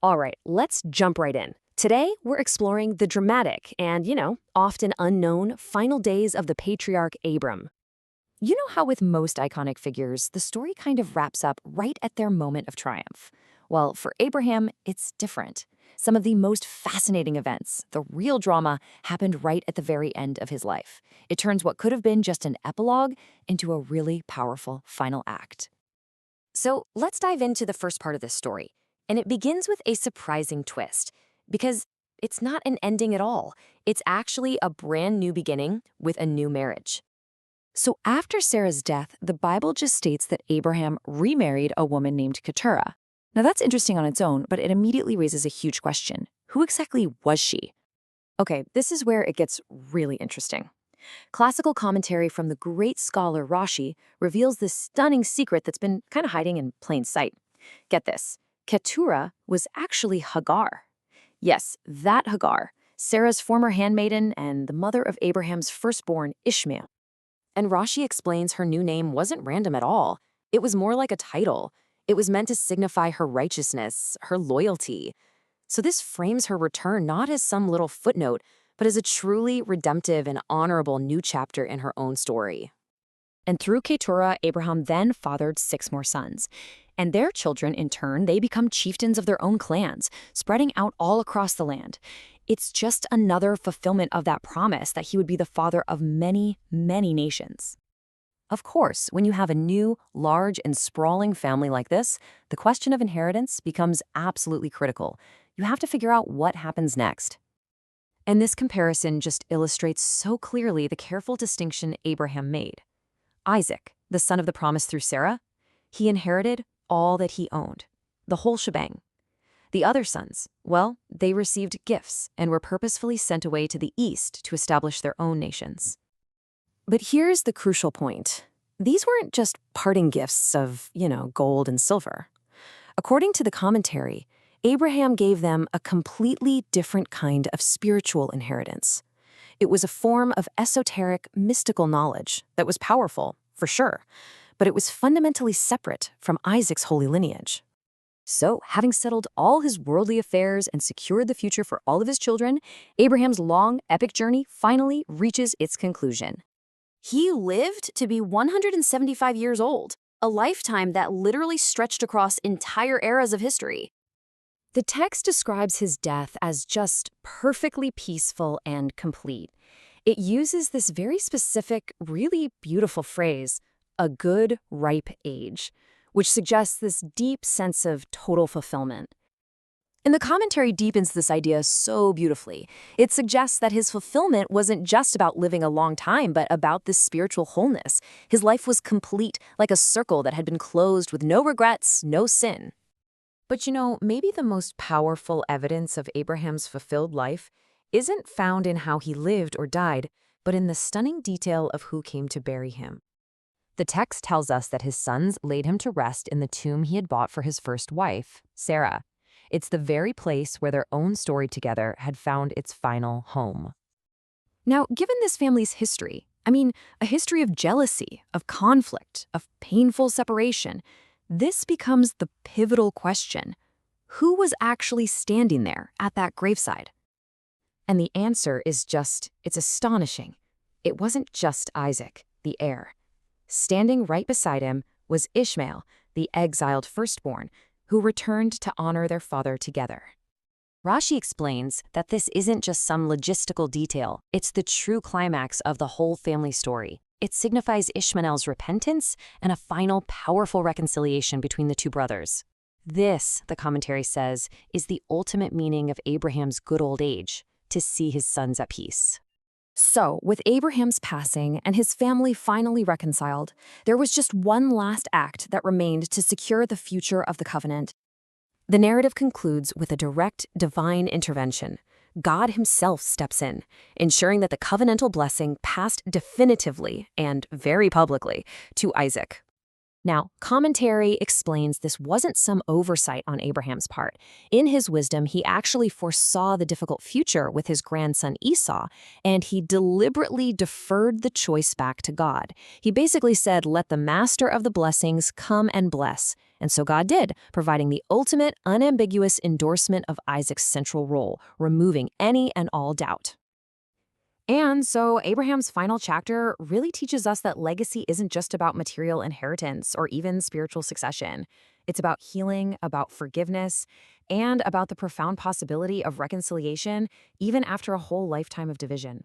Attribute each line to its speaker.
Speaker 1: All right, let's jump right in. Today, we're exploring the dramatic and, often unknown final days of the patriarch Abram. You know how with most iconic figures, the story kind of wraps up right at their moment of triumph? Well, for Abraham, it's different. Some of the most fascinating events, the real drama, happened right at the very end of his life. It turns what could have been just an epilogue into a really powerful final act. So let's dive into the first part of this story. And it begins with a surprising twist, because it's not an ending at all. It's actually a brand new beginning with a new marriage. So after Sarah's death, the Bible just states that Abraham remarried a woman named Keturah. Now that's interesting on its own, but it immediately raises a huge question. Who exactly was she? Okay, this is where it gets really interesting. Classical commentary from the great scholar Rashi reveals this stunning secret that's been kind of hiding in plain sight. Get this, Keturah was actually Hagar. Yes, that Hagar, Sarah's former handmaiden and the mother of Abraham's firstborn, Ishmael. And Rashi explains her new name wasn't random at all. It was more like a title. It was meant to signify her righteousness, her loyalty. So this frames her return not as some little footnote, but as a truly redemptive and honorable new chapter in her own story. And through Keturah, Abraham then fathered 6 more sons. And their children, in turn, they become chieftains of their own clans, spreading out all across the land. It's just another fulfillment of that promise that he would be the father of many, many nations. Of course, when you have a new, large, and sprawling family like this, the question of inheritance becomes absolutely critical. You have to figure out what happens next. And this comparison just illustrates so clearly the careful distinction Abraham made. Isaac, the son of the promise through Sarah, he inherited all that he owned, the whole shebang. The other sons, well, they received gifts and were purposefully sent away to the east to establish their own nations. But here's the crucial point. These weren't just parting gifts of, gold and silver. According to the commentary, Abraham gave them a completely different kind of spiritual inheritance. It was a form of esoteric, mystical knowledge that was powerful, for sure, but it was fundamentally separate from Isaac's holy lineage. So, having settled all his worldly affairs and secured the future for all of his children, Abraham's long, epic journey finally reaches its conclusion. He lived to be 175 years old, a lifetime that literally stretched across entire eras of history. The text describes his death as just perfectly peaceful and complete. It uses this very specific, really beautiful phrase, a good, ripe age, which suggests this deep sense of total fulfillment. And the commentary deepens this idea so beautifully. It suggests that his fulfillment wasn't just about living a long time, but about this spiritual wholeness. His life was complete, like a circle that had been closed with no regrets, no sin. But maybe the most powerful evidence of Abraham's fulfilled life isn't found in how he lived or died, but in the stunning detail of who came to bury him. The text tells us that his sons laid him to rest in the tomb he had bought for his first wife, Sarah. It's the very place where their own story together had found its final home. Now, given this family's history, a history of jealousy, of conflict, of painful separation, this becomes the pivotal question. Who was actually standing there at that graveside? And the answer is it's astonishing. It wasn't just Isaac, the heir. Standing right beside him was Ishmael, the exiled firstborn, who returned to honor their father together. Rashi explains that this isn't just some logistical detail, it's the true climax of the whole family story. It signifies Ishmael's repentance and a final powerful reconciliation between the two brothers. This, the commentary says, is the ultimate meaning of Abraham's good old age, to see his sons at peace. So, with Abraham's passing and his family finally reconciled, there was just one last act that remained to secure the future of the covenant. The narrative concludes with a direct divine intervention. God himself steps in, ensuring that the covenantal blessing passed definitively and very publicly to Isaac. Now, commentary explains this wasn't some oversight on Abraham's part. In his wisdom, he actually foresaw the difficult future with his grandson Esau, and he deliberately deferred the choice back to God. He basically said, let the master of the blessings come and bless, And so God did, providing the ultimate, unambiguous endorsement of Isaac's central role, removing any and all doubt. And so Abraham's final chapter really teaches us that legacy isn't just about material inheritance or even spiritual succession. It's about healing, about forgiveness, and about the profound possibility of reconciliation even after a whole lifetime of division.